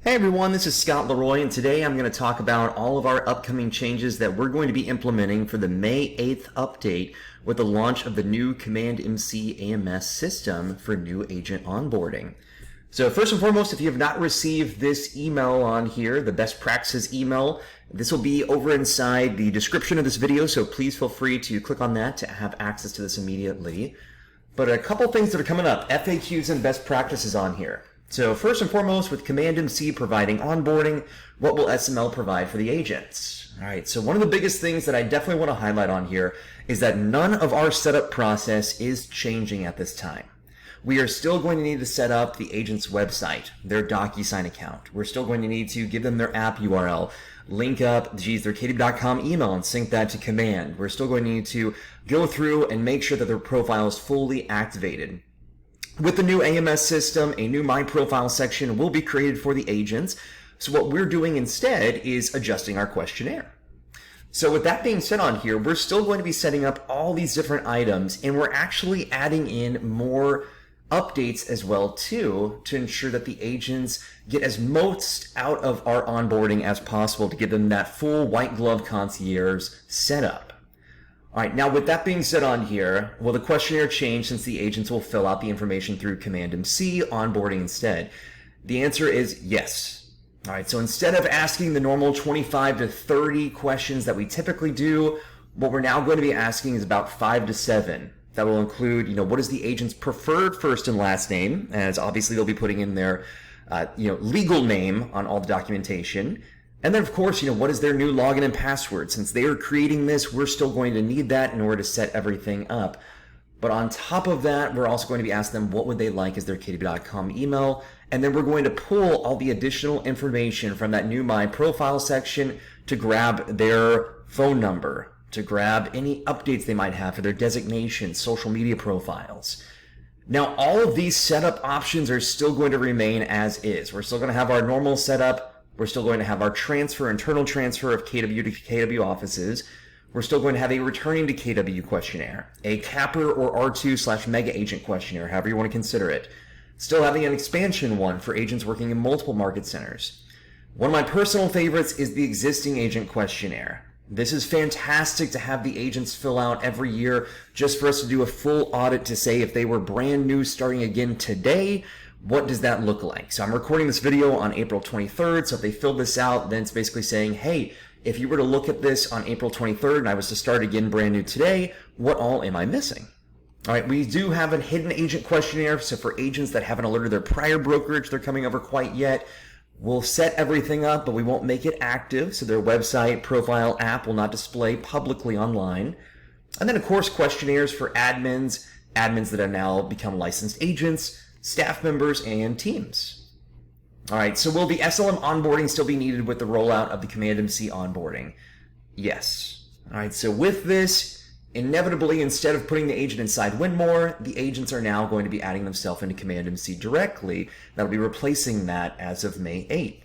Hey everyone, this is Scott Leroy, and today I'm going to talk about all of our upcoming changes that we're going to be implementing for the May 8th update with the launch of the new CommandMC AMS system for new agent onboarding. So first and foremost, if you have not received this email on here, the best practices email, this will be over inside the description of this video, so please feel free to click on that to have access to this immediately. But a couple things that are coming up, FAQs and best practices on here. So first and foremost, with CommandMC providing onboarding, what will SML provide for the agents? All right, so one of the biggest things that I definitely want to highlight on here is that none of our setup process is changing at this time. We are still going to need to set up the agent's website, their DocuSign account. We're still going to need to give them their app URL, link up, their KW.com email and sync that to Command. We're still going to need to go through and make sure that their profile is fully activated. With the new AMS system, a new My Profile section will be created for the agents. So what we're doing instead is adjusting our questionnaire. So with that being said on here, we're still going to be setting up all these different items, and we're actually adding in more updates as well too to ensure that the agents get as most out of our onboarding as possible to give them that full white glove concierge setup. All right, now with that being said on here, will the questionnaire change since the agents will fill out the information through CommandMC onboarding instead? The answer is yes. All right, so instead of asking the normal 25 to 30 questions that we typically do, what we're now going to be asking is about 5 to 7. That will include, what is the agent's preferred first and last name, as obviously they'll be putting in their, legal name on all the documentation. And then, of course, what is their new login and password? Since they are creating this, we're still going to need that in order to set everything up. But on top of that, we're also going to be asking them what would they like as their KW.com email. And then we're going to pull all the additional information from that new My Profile section to grab their phone number, to grab any updates they might have for their designations, social media profiles. Now, all of these setup options are still going to remain as is. We're still going to have our normal setup. We're still going to have our internal transfer of KW to KW offices. We're still going to have a returning to KW questionnaire, a capper or R2/mega agent questionnaire, however you want to consider it. Still having an expansion one for agents working in multiple market centers. One of my personal favorites is the existing agent questionnaire. This is fantastic to have the agents fill out every year just for us to do a full audit to say if they were brand new starting again today, what does that look like? So I'm recording this video on April 23rd, so if they fill this out, then it's basically saying, hey, if you were to look at this on April 23rd and I was to start again brand new today, what all am I missing? All right, we do have a hidden agent questionnaire, so for agents that haven't alerted their prior brokerage they're coming over quite yet, we'll set everything up, but we won't make it active, so their website, profile, app will not display publicly online. And then, of course, questionnaires for admins that have now become licensed agents, staff members, and teams. All right, so will the SLM onboarding still be needed with the rollout of the CommandMC onboarding? Yes. All right, so with this, inevitably, instead of putting the agent inside Winmore, the agents are now going to be adding themselves into CommandMC directly. That'll be replacing that as of May 8th.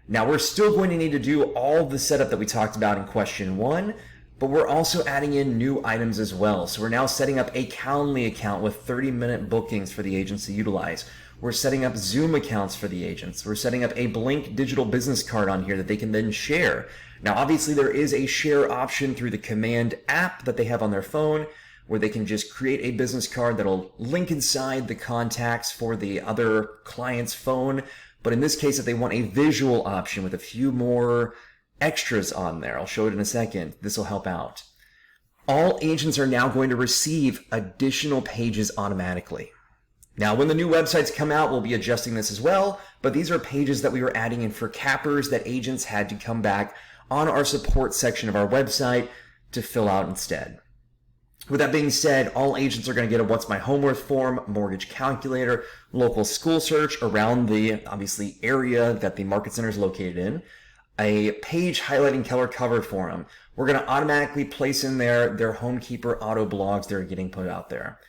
Now, we're still going to need to do all the setup that we talked about in question 1, but we're also adding in new items as well. So we're now setting up a Calendly account with 30-minute bookings for the agents to utilize. We're setting up Zoom accounts for the agents. We're setting up a Blink digital business card on here that they can then share. Now, obviously, there is a share option through the Command app that they have on their phone where they can just create a business card that'll link inside the contacts for the other client's phone. But in this case, if they want a visual option with a few more extras on there, I'll show it in a second, this will help out. All agents are now going to receive additional pages automatically. Now, when the new websites come out, we'll be adjusting this as well, but these are pages that we were adding in for cappers that agents had to come back on our support section of our website to fill out instead. With that being said, all agents are going to get a What's My Home Worth form, mortgage calculator, local school search around the, obviously, area that the market center is located in, a page highlighting Keller covered for them. We're going to automatically place in there their Homekeeper auto blogs that are getting put out there.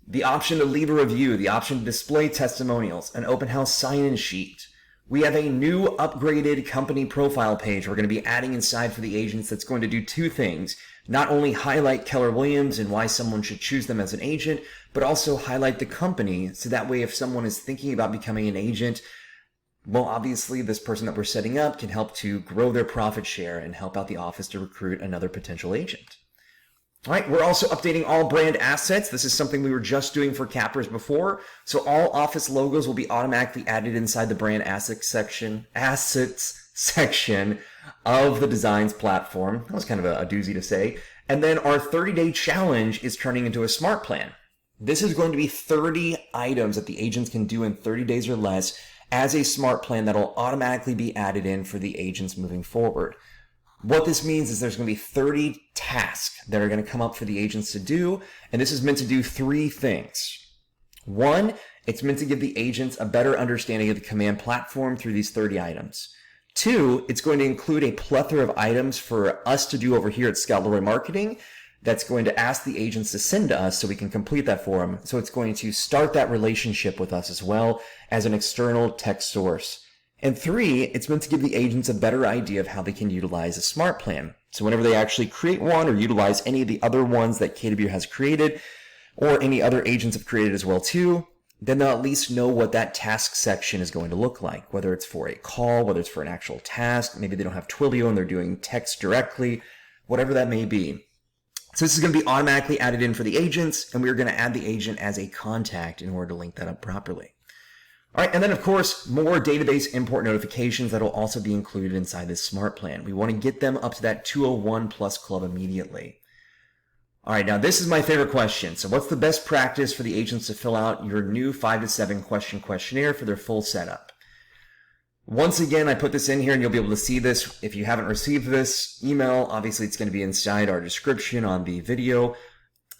The option to leave a review, the option to display testimonials, an open house sign-in sheet. We have a new upgraded company profile page we're going to be adding inside for the agents that's going to do two things. Not only highlight Keller Williams and why someone should choose them as an agent, but also highlight the company so that way if someone is thinking about becoming an agent, Well, obviously, this person that we're setting up can help to grow their profit share and help out the office to recruit another potential agent. All right, we're also updating all brand assets. This is something we were just doing for cappers before. So all office logos will be automatically added inside the brand assets section of the designs platform. That was kind of a doozy to say. And then our 30-day challenge is turning into a smart plan. This is going to be 30 items that the agents can do in 30 days or less as a smart plan that will automatically be added in for the agents moving forward. What this means is there's going to be 30 tasks that are going to come up for the agents to do, and this is meant to do 3 things. 1, it's meant to give the agents a better understanding of the command platform through these 30 items. 2, it's going to include a plethora of items for us to do over here at Scout Leroy Marketing that's going to ask the agents to send to us so we can complete that for them. So it's going to start that relationship with us as well as an external tech source. And 3, it's meant to give the agents a better idea of how they can utilize a smart plan. So whenever they actually create one or utilize any of the other ones that KW has created, or any other agents have created as well too, then they'll at least know what that task section is going to look like, whether it's for a call, whether it's for an actual task, maybe they don't have Twilio and they're doing text directly, whatever that may be. So this is going to be automatically added in for the agents, and we're going to add the agent as a contact in order to link that up properly. All right, and then of course, more database import notifications that will also be included inside this smart plan. We want to get them up to that 201 plus club immediately. All right, now this is my favorite question. So what's the best practice for the agents to fill out your new 5 to 7 question questionnaire for their full setup? Once again, I put this in here and you'll be able to see this. If you haven't received this email, obviously it's going to be inside our description on the video,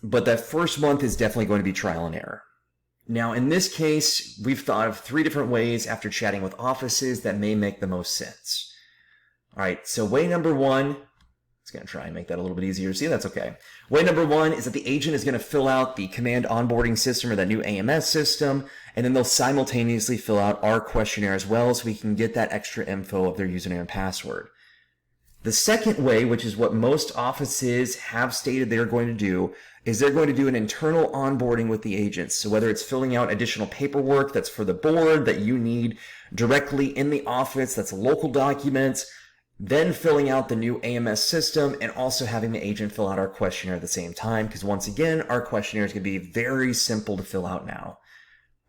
but that first month is definitely going to be trial and error. Now, in this case, we've thought of 3 different ways after chatting with offices that may make the most sense. All right, so way number 1, it's going to try and make that a little bit easier to see. That's okay. Way number 1 is that the agent is going to fill out the command onboarding system or that new AMS system, and then they'll simultaneously fill out our questionnaire as well so we can get that extra info of their username and password. The second way, which is what most offices have stated they're going to do, is they're going to do an internal onboarding with the agents. So whether it's filling out additional paperwork that's for the board that you need directly in the office, that's local documents, then filling out the new AMS system and also having the agent fill out our questionnaire at the same time, because once again, our questionnaire is going to be very simple to fill out now.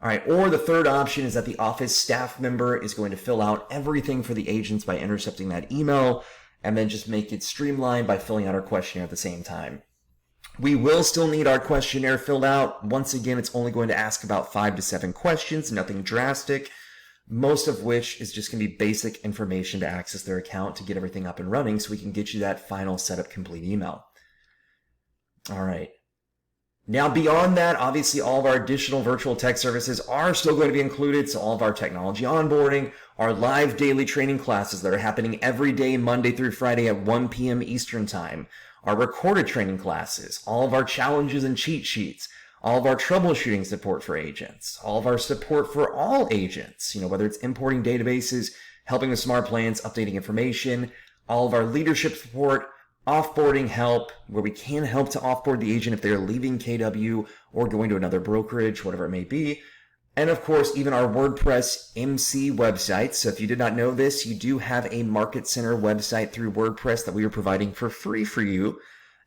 All right, or the third option is that the office staff member is going to fill out everything for the agents by intercepting that email and then just make it streamlined by filling out our questionnaire at the same time. We will still need our questionnaire filled out. Once again, it's only going to ask about 5 to 7 questions, nothing drastic, most of which is just going to be basic information to access their account to get everything up and running so we can get you that final setup complete email. All right. Now, beyond that, obviously, all of our additional virtual tech services are still going to be included. So all of our technology onboarding, our live daily training classes that are happening every day, Monday through Friday at 1 p.m. Eastern Time, our recorded training classes, all of our challenges and cheat sheets, all of our troubleshooting support for agents, all of our support for all agents, whether it's importing databases, helping with smart plans, updating information, all of our leadership support, offboarding help, where we can help to offboard the agent if they're leaving KW or going to another brokerage, whatever it may be. And of course, even our WordPress MC website. So if you did not know this, you do have a Market Center website through WordPress that we are providing for free for you.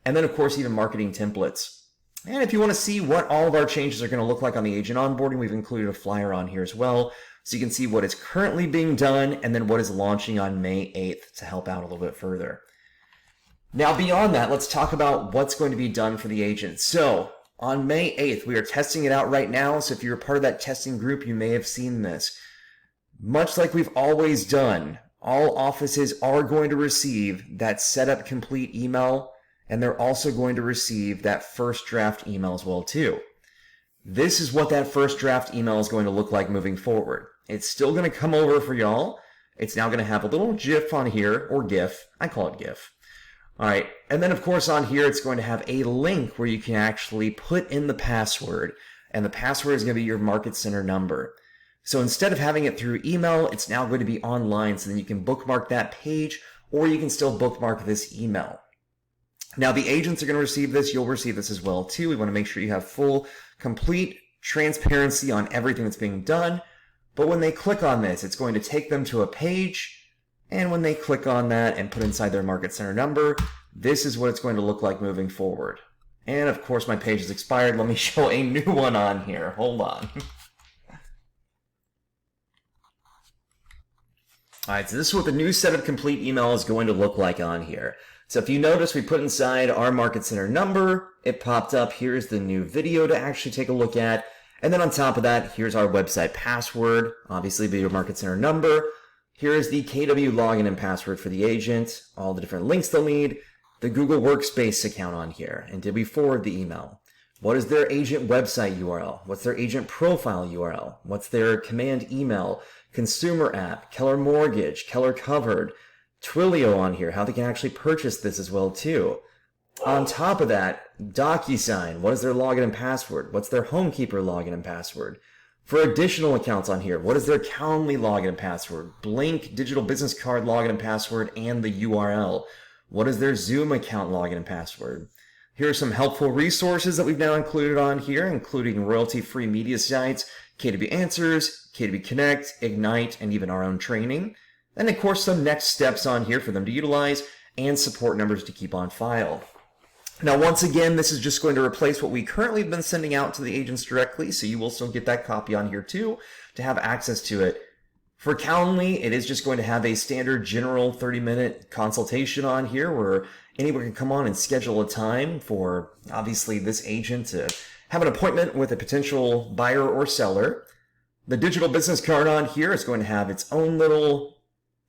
And then of course, even marketing templates. And if you want to see what all of our changes are going to look like on the agent onboarding, we've included a flyer on here as well. So you can see what is currently being done and then what is launching on May 8th to help out a little bit further. Now, beyond that, let's talk about what's going to be done for the agents. So on May 8th, we are testing it out right now. So if you're a part of that testing group, you may have seen this. Much like we've always done, all offices are going to receive that setup complete email, and they're also going to receive that first draft email as well too. This is what that first draft email is going to look like moving forward. It's still going to come over for y'all. It's now going to have a little GIF on here, or GIF. I call it GIF. All right, and then of course on here it's going to have a link where you can actually put in the password, and the password is going to be your Market Center number. So instead of having it through email, it's now going to be online, so then you can bookmark that page, or you can still bookmark this email. Now the agents are going to receive this, you'll receive this as well too. We want to make sure you have full, complete transparency on everything that's being done. But when they click on this, it's going to take them to a page, and when they click on that and put inside their market center number, this is what it's going to look like moving forward. And of course my page is expired. Let me show a new one on here. Hold on. Alright, so this is what the new set of complete email is going to look like on here. So if you notice, we put inside our market center number, it popped up, here's the new video to actually take a look at, and then on top of that, here's our website password, obviously video market center number, here's the KW login and password for the agent, all the different links they'll need, the Google Workspace account on here, and did we forward the email? What is their agent website URL? What's their agent profile URL? What's their command email? Consumer app, Keller Mortgage, Keller Covered, Twilio on here, how they can actually purchase this as well too. On top of that, DocuSign, what is their login and password? What's their HomeKeeper login and password? For additional accounts on here, what is their Calendly login and password? Blink digital business card login and password and the URL. What is their Zoom account login and password? Here are some helpful resources that we've now included on here, including royalty-free media sites, KW Answers, KW Connect, Ignite, and even our own training. And of course, some next steps on here for them to utilize and support numbers to keep on file. Now, once again, this is just going to replace what we currently have been sending out to the agents directly, so you will still get that copy on here too to have access to it. For Calendly, it is just going to have a standard general 30-minute consultation on here where anyone can come on and schedule a time for, obviously, this agent to have an appointment with a potential buyer or seller. The digital business card on here is going to have its own little,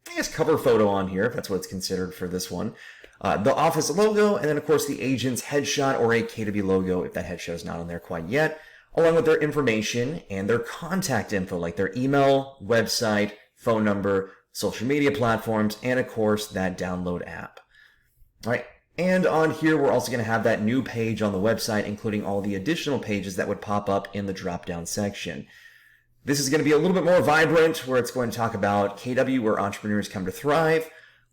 I guess, cover photo on here, if that's what it's considered for this one. The office logo, and then, of course, the agent's headshot or a KW logo, if that headshot is not on there quite yet, along with their information and their contact info, like their email, website, phone number, social media platforms, and, of course, that download app. All right. And on here, we're also going to have that new page on the website, including all the additional pages that would pop up in the drop-down section. This is going to be a little bit more vibrant, where it's going to talk about KW, where entrepreneurs come to thrive.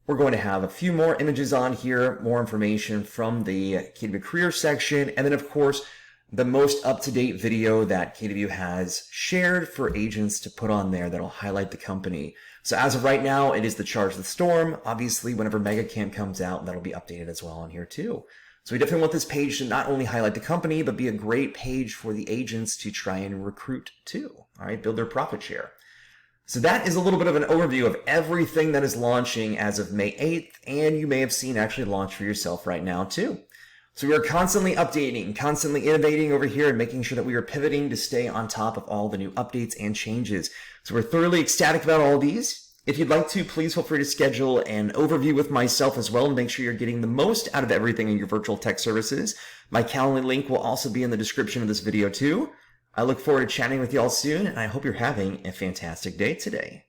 We're going to have a few more images on here, more information from the KW Career section, and then, of course, the most up-to-date video that KW has shared for agents to put on there that'll highlight the company. So as of right now, it is the Charge the Storm. Obviously, whenever MegaCamp comes out, that'll be updated as well on here too. So we definitely want this page to not only highlight the company, but be a great page for the agents to try and recruit too. All right, build their profit share. So that is a little bit of an overview of everything that is launching as of May 8th, and you may have seen actually launch for yourself right now too. So we are constantly updating, constantly innovating over here and making sure that we are pivoting to stay on top of all the new updates and changes. So we're thoroughly ecstatic about all these. If you'd like to, please feel free to schedule an overview with myself as well and make sure you're getting the most out of everything in your virtual tech services. My Calendly link will also be in the description of this video too. I look forward to chatting with you all soon, and I hope you're having a fantastic day today.